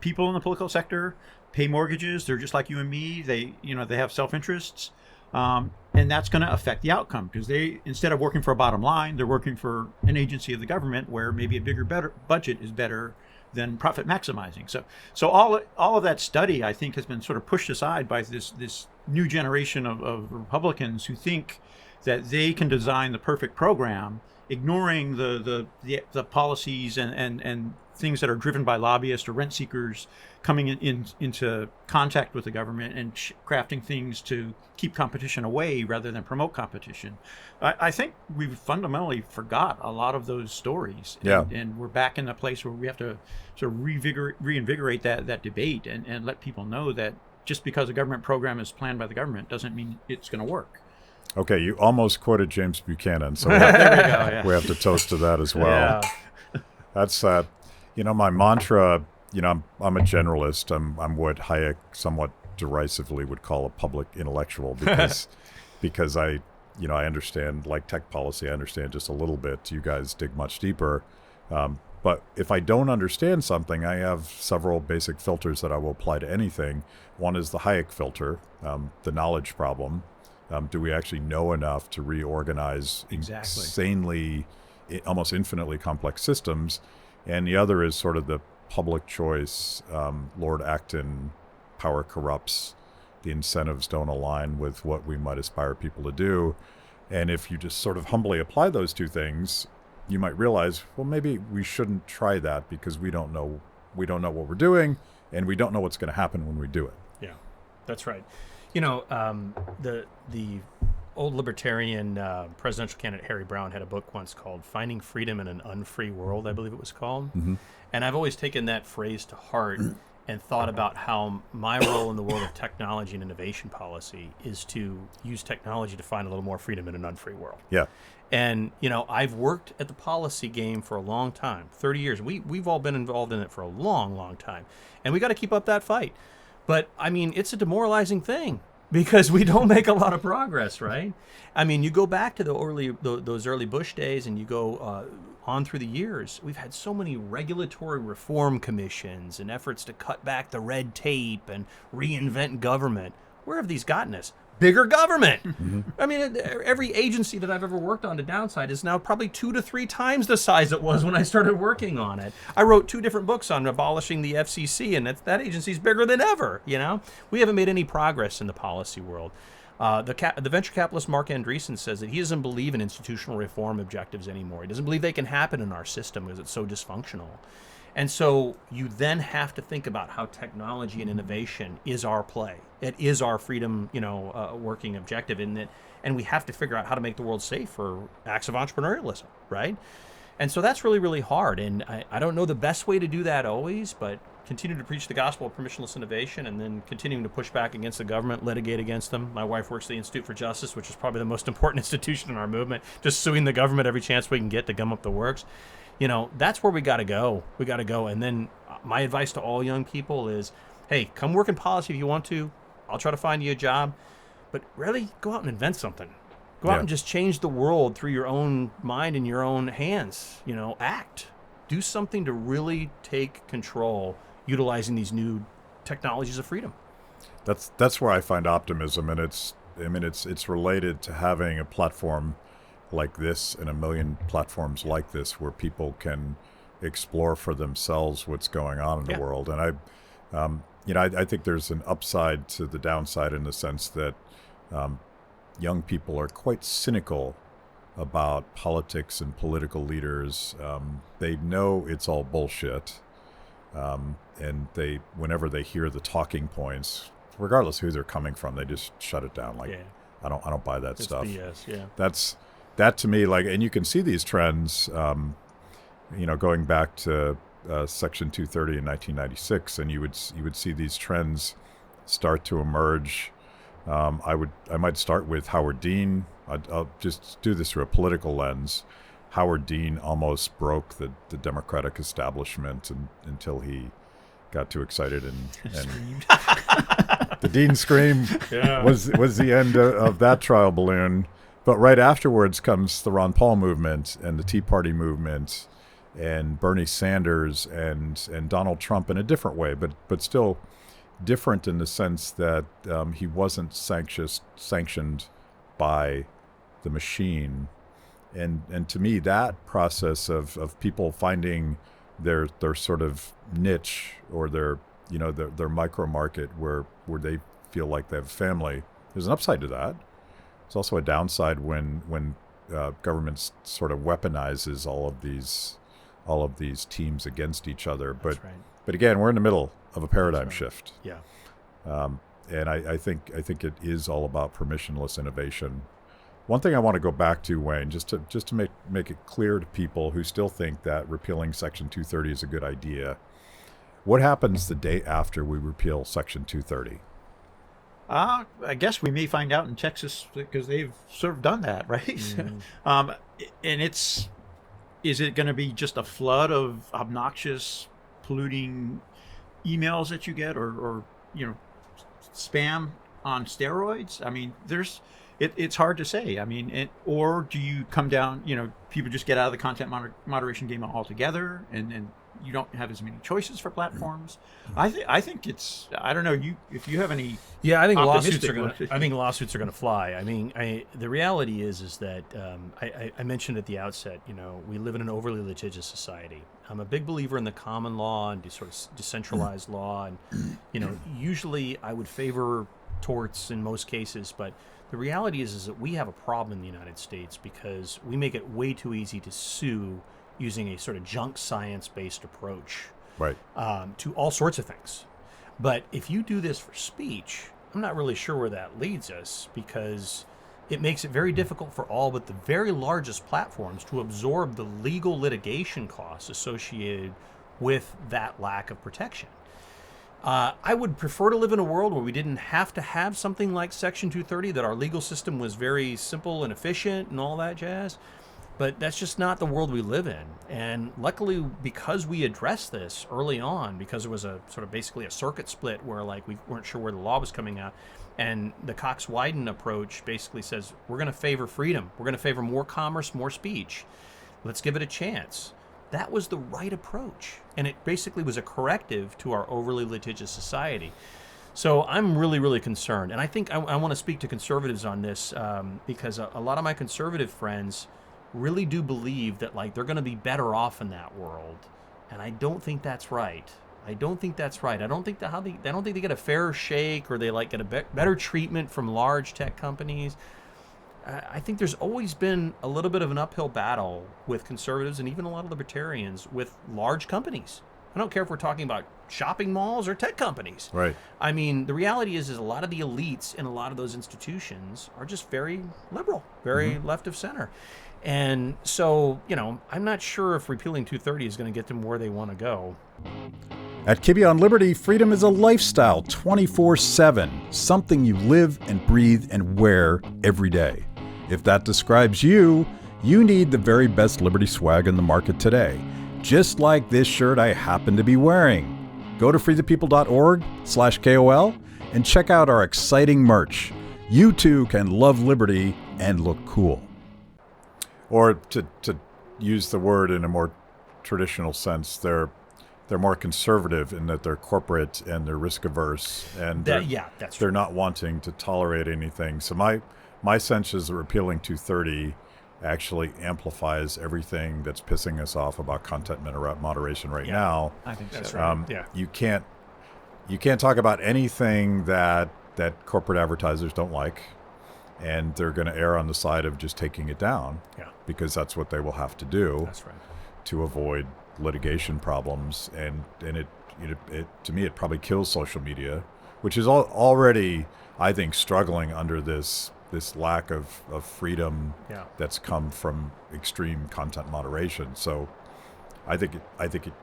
People in the political sector pay mortgages. They're just like you and me. They have self-interests. And that's going to affect the outcome, because they, instead of working for a bottom line, they're working for an agency of the government where maybe a better budget is better than profit maximizing. So all of that study, I think, has been sort of pushed aside by this new generation of Republicans who think that they can design the perfect program, ignoring the policies and things that are driven by lobbyists or rent seekers coming into contact with the government and crafting things to keep competition away rather than promote competition. I think we've fundamentally forgot a lot of those stories. And we're back in a place where we have to sort of reinvigorate that debate and let people know that just because a government program is planned by the government doesn't mean it's going to work. Okay, you almost quoted James Buchanan, so There we go. Yeah. we have to toast to that as well. Yeah. That's my mantra. I'm a generalist. I'm what Hayek somewhat derisively would call a public intellectual because I understand, like tech policy, I understand just a little bit. You guys dig much deeper. But if I don't understand something, I have several basic filters that I will apply to anything. One is the Hayek filter, the knowledge problem. Do we actually know enough to reorganize insanely, almost infinitely complex systems? And the other is sort of the public choice. Lord Acton, power corrupts, the incentives don't align with what we might aspire people to do. And if you just sort of humbly apply those two things, you might realize, well, maybe we shouldn't try that because we don't know what we're doing, and we don't know what's going to happen when we do it. Yeah, that's right. The old libertarian presidential candidate Harry Brown had a book once called "Finding Freedom in an Unfree World," I believe it was called. Mm-hmm. And I've always taken that phrase to heart and thought about how my role in the world of technology and innovation policy is to use technology to find a little more freedom in an unfree world. Yeah. And, I've worked at the policy game for a long time, 30 years. We've all been involved in it for a long, long time. And we got to keep up that fight. But, it's a demoralizing thing because we don't make a lot of progress, right? You go back to those early Bush days and you go on through the years. We've had so many regulatory reform commissions and efforts to cut back the red tape and reinvent government. Where have these gotten us? Bigger government. Mm-hmm. Every agency that I've ever worked on to downside is now probably 2 to 3 times the size it was when I started working on it. I wrote 2 different books on abolishing the FCC, and that agency's bigger than ever. We haven't made any progress in the policy world. The venture capitalist Mark Andreessen says that he doesn't believe in institutional reform objectives anymore. He doesn't believe they can happen in our system because it's so dysfunctional. And so you then have to think about how technology and innovation is our play. It is our freedom, working objective in that, and we have to figure out how to make the world safe for acts of entrepreneurialism, right? And so that's really, really hard. And I don't know the best way to do that always, but continue to preach the gospel of permissionless innovation and then continuing to push back against the government, litigate against them. My wife works at the Institute for Justice, which is probably the most important institution in our movement, just suing the government every chance we can get to gum up the works. That's where we got to go. We got to go. And then my advice to all young people is, hey, come work in policy if you want to. I'll try to find you a job. But really, go out and invent something. Go out and just change the world through your own mind and your own hands. Act. Do something to really take control utilizing these new technologies of freedom. That's where I find optimism, and it's related to having a platform like this and a million platforms like this where people can explore for themselves what's going on in the world. And I think there's an upside to the downside in the sense that young people are quite cynical about politics and political leaders. They know it's all bullshit, and whenever they hear the talking points, regardless who they're coming from, they just shut it down. I don't buy that stuff. BS, yeah. That to me, and you can see these trends, going back to Section 230 in 1996, and you would see these trends start to emerge. I might start with Howard Dean. I'll just do this through a political lens. Howard Dean almost broke the Democratic establishment until he got too excited and the Dean scream was the end of that trial balloon. But right afterwards comes the Ron Paul movement and the Tea Party movement and Bernie Sanders and Donald Trump in a different way, but still different in the sense that he wasn't sanctioned by the machine. And to me, that process of people finding their sort of niche or their micro market where they feel like they have a family, there's an upside to that. There's also a downside when government sort of weaponizes all of these teams against each other. That's right. But again, we're in the middle of a paradigm shift. Yeah. And I think it is all about permissionless innovation. One thing I want to go back to, Wayne, just to make it clear to people who still think that repealing Section 230 is a good idea. What happens the day after we repeal Section 230? I guess we may find out in Texas because they've sort of done that, right? And is it going to be just a flood of obnoxious, polluting emails that you get, or spam on steroids? I mean, it's hard to say. I mean, or do you come down? People just get out of the content moderation game altogether, and you don't have as many choices for platforms. I think it's. I don't know. If you have any. Yeah, I think lawsuits optimistic are going. look- I think lawsuits are going to fly. I mean, the reality is that I mentioned at the outset. We live in an overly litigious society. I'm a big believer in the common law and sort of decentralized law, and usually I would favor torts in most cases, but the reality is that we have a problem in the United States because we make it way too easy to sue using a sort of junk science-based approach Right. to all sorts of things. But if you do this for speech, I'm not really sure where that leads us, because it makes it very difficult for all but the very largest platforms to absorb the legal litigation costs associated with that lack of protection. I would prefer to live in a world where we didn't have to have something like Section 230, that our legal system was very simple and efficient and all that jazz. But that's just not the world we live in. And luckily, because we addressed this early on, because it was a sort of basically a circuit split where we weren't sure where the law was coming out, and the Cox-Wyden approach basically says, we're going to favor freedom. We're going to favor more commerce, more speech. Let's give it a chance. That was the right approach. And it basically was a corrective to our overly litigious society. So I'm really, really concerned. And I think I want to speak to conservatives on this because a lot of my conservative friends really do believe that they're going to be better off in that world, and I don't think that's right. I don't think they get a fair shake, or they get a better treatment from large tech companies. I think there's always been a little bit of an uphill battle with conservatives and even a lot of libertarians with large companies. I don't care if we're talking about shopping malls or tech companies. Right. I mean, the reality is a lot of the elites in a lot of those institutions are just very liberal, very left of center. And so, I'm not sure if repealing 230 is going to get them where they want to go. At Kibbe on Liberty, freedom is a lifestyle 24/7, something you live and breathe and wear every day. If that describes you, you need the very best Liberty swag in the market today, just like this shirt I happen to be wearing. Go to freethepeople.org/KOL and check out our exciting merch. You too can love liberty and look cool. Or to use the word in a more traditional sense, they're more conservative in that they're corporate and they're risk averse, and they're not wanting to tolerate anything. So my sense is that repealing 230 actually amplifies everything that's pissing us off about content moderation right now. I think That's so. right. You can't talk about anything that corporate advertisers don't like, and they're going to err on the side of just taking it down. Yeah. Because that's what they will have to do. That's right. To avoid litigation problems, and it to me it probably kills social media, which is already, I think, struggling under this lack of freedom that's come from extreme content moderation. So I think it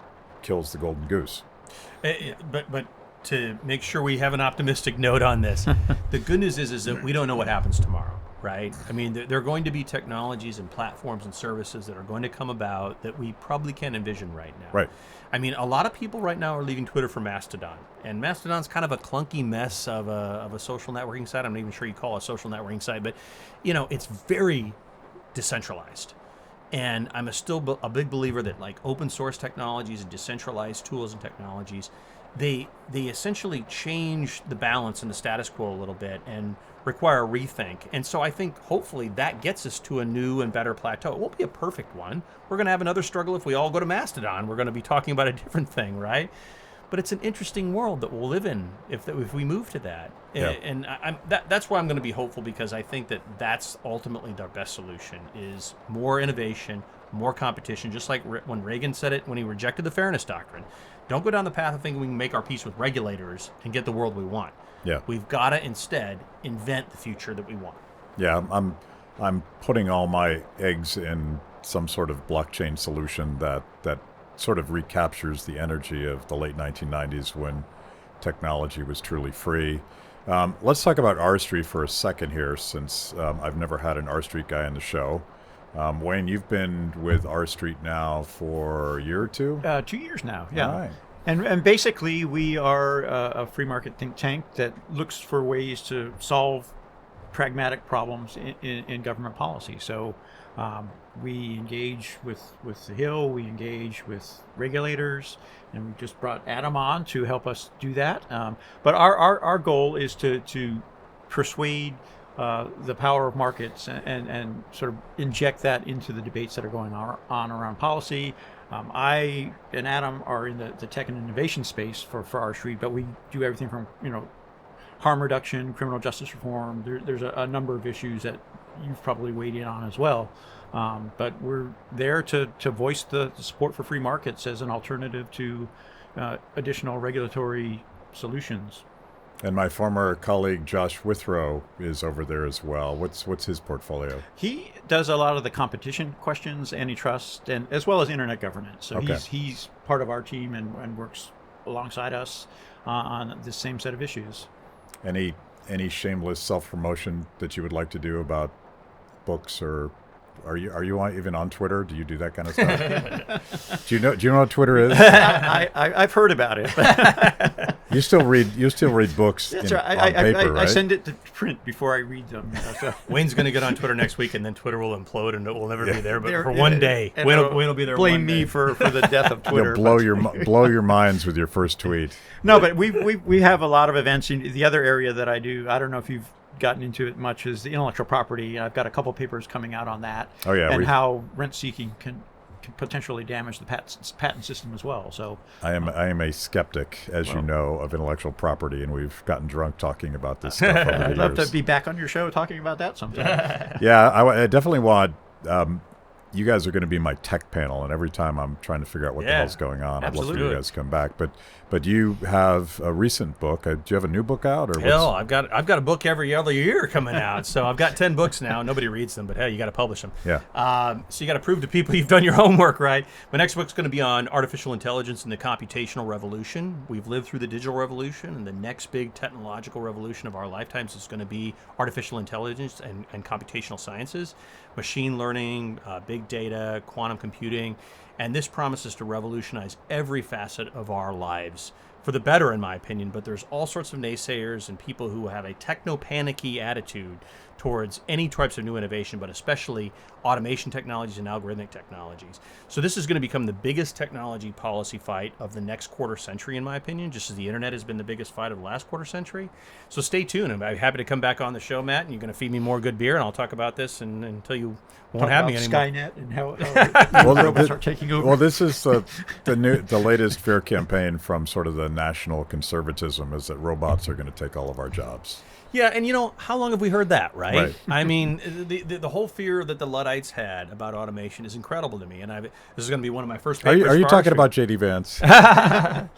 kills the golden goose. But to make sure we have an optimistic note on this, the good news is that we don't know what happens tomorrow. Right? I mean, there are going to be technologies and platforms and services that are going to come about that we probably can't envision right now. Right. I mean, a lot of people right now are leaving Twitter for Mastodon. And Mastodon's kind of a clunky mess of a social networking site. I'm not even sure you call it a social networking site, but, it's very decentralized. And I'm still a big believer that open source technologies and decentralized tools and technologies, they essentially change the balance and the status quo a little bit and require a rethink. And so I think hopefully that gets us to a new and better plateau. It won't be a perfect one. We're going to have another struggle if we all go to Mastodon. We're going to be talking about a different thing, right? But it's an interesting world that we'll live in if we move to that. Yeah. And that's why I'm going to be hopeful, because I think that's ultimately our best solution is more innovation, more competition, just like when Reagan said it when he rejected the fairness doctrine. Don't go down the path of thinking we can make our peace with regulators and get the world we want. Yeah. We've got to instead invent the future that we want. Yeah, I'm putting all my eggs in some sort of blockchain solution that sort of recaptures the energy of the late 1990s when technology was truly free. Let's talk about R Street for a second here, since I've never had an R Street guy on the show. Wayne, you've been with R Street now for a year or two? 2 years now, yeah. All right. And basically, we are a free market think tank that looks for ways to solve pragmatic problems in government policy. So we engage with the Hill, we engage with regulators, and we just brought Adam on to help us do that. But our goal is to persuade the power of markets and sort of inject that into the debates that are going on around policy. I and Adam are in the tech and innovation space for R Street, but we do everything from harm reduction, criminal justice reform. There's a number of issues that you've probably weighed in on as well. But we're there to voice the support for free markets as an alternative to additional regulatory solutions. And my former colleague Josh Withrow is over there as well. What's his portfolio? He does a lot of the competition questions, antitrust, and as well as internet governance. So Okay. he's part of our team and works alongside us on the same set of issues. Any shameless self-promotion that you would like to do about books, or are you even on Twitter? Do you do that kind of stuff? Do you know what Twitter is? I've heard about it. You still read books That's on right. paper, right? I send it to print before I read them. So. Wayne's going to get on Twitter next week, and then Twitter will implode, and it will never be there. But There- for one day, and Wayne will be there. Blame one me day. for the death of Twitter. You'll blow your minds with your first tweet. No, but we have a lot of events. The other area that I do, I don't know if you've gotten into it much, is the intellectual property. I've got a couple papers coming out on that. Oh, yeah, and how rent seeking can potentially damage the patent system as well. So I am a skeptic, as you know, of intellectual property, and we've gotten drunk talking about this stuff over the I'd love years. to be back on your show talking about that sometime. Yeah, I definitely want. You guys are going to be my tech panel, and every time I'm trying to figure out what the Yeah, hell's going on, I'd love for you absolutely. guys to come back. But you have a recent book. Do you have a new book out, or Hell, I've got a book every other year coming out. So I've got 10 books now. Nobody reads them, but hey, you got to publish them. Yeah. So you got to prove to people you've done your homework, right? My next book's going to be on artificial intelligence and the computational revolution. We've lived through the digital revolution, and the next big technological revolution of our lifetimes is going to be artificial intelligence and computational sciences, machine learning, big data, quantum computing. And this promises to revolutionize every facet of our lives for the better, in my opinion. But there's all sorts of naysayers and people who have a techno-panicky attitude towards any types of new innovation, but especially automation technologies and algorithmic technologies. So this is going to become the biggest technology policy fight of the next quarter century, in my opinion, just as the internet has been the biggest fight of the last quarter century. So stay tuned. I'm happy to come back on the show, Matt, and you're going to feed me more good beer, and I'll talk about this until you won't have me anymore. Skynet and how robots are taking over. Well, this is the latest fear campaign from sort of the national conservatism, is that robots are going to take all of our jobs. Yeah, and how long have we heard that, right? Right. I mean, the whole fear that the Luddites had about automation is incredible to me, and this is going to be one of my first papers. Are you for talking R about J.D. Vance? But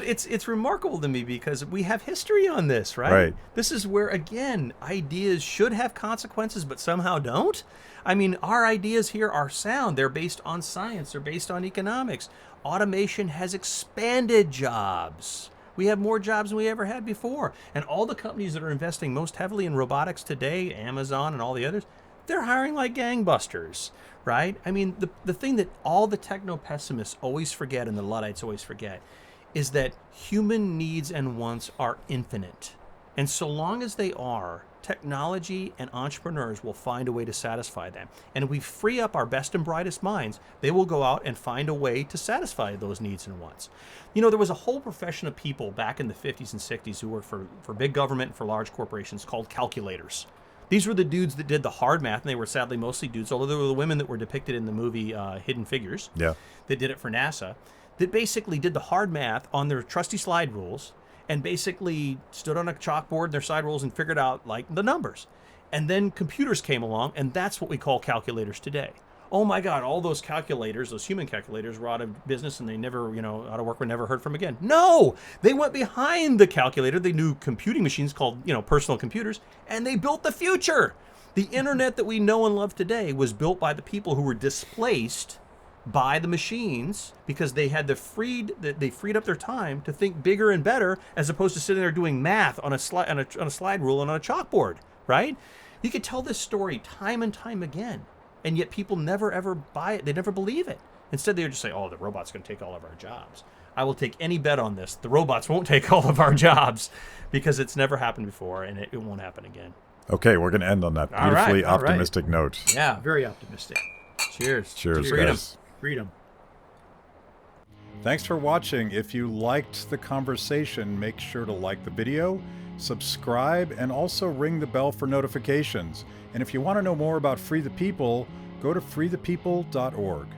it's remarkable to me because we have history on this, right? Right. This is where, again, ideas should have consequences, but somehow don't. I mean, our ideas here are sound. They're based on science. They're based on economics. Automation has expanded jobs. We have more jobs than we ever had before. And all the companies that are investing most heavily in robotics today, Amazon and all the others, they're hiring like gangbusters, right? I mean, the thing that all the techno-pessimists always forget and the Luddites always forget is that human needs and wants are infinite. And so long as they are, technology and entrepreneurs will find a way to satisfy them. And if we free up our best and brightest minds, they will go out and find a way to satisfy those needs and wants. There was a whole profession of people back in the 50s and 60s who worked for big government and for large corporations called calculators. These were the dudes that did the hard math, and they were sadly mostly dudes, although there were the women that were depicted in the movie Hidden Figures that did it for NASA, that basically did the hard math on their trusty slide rules and basically stood on a chalkboard in their side rules and figured out, like, the numbers. And then computers came along, and that's what we call calculators today. Oh my God, all those calculators, those human calculators, were out of business and they never, out of work, were never heard from again. No! They went behind the calculator. They knew computing machines called, personal computers, and they built the future. The internet that we know and love today was built by the people who were displaced by the machines because they freed up their time to think bigger and better, as opposed to sitting there doing math on a slide rule and on a chalkboard, right? You could tell this story time and time again, and yet people never ever buy it. They never believe it. Instead, they just say, "Oh, the robot's going to take all of our jobs." I will take any bet on this. The robots won't take all of our jobs, because it's never happened before, and it won't happen again. Okay, we're going to end on that beautifully optimistic note. Yeah. Very optimistic. Cheers. Cheers, Freedom. guys. Freedom. Thanks for watching. If you liked the conversation, make sure to like the video, subscribe, and also ring the bell for notifications. And if you want to know more about Free the People, go to freethepeople.org.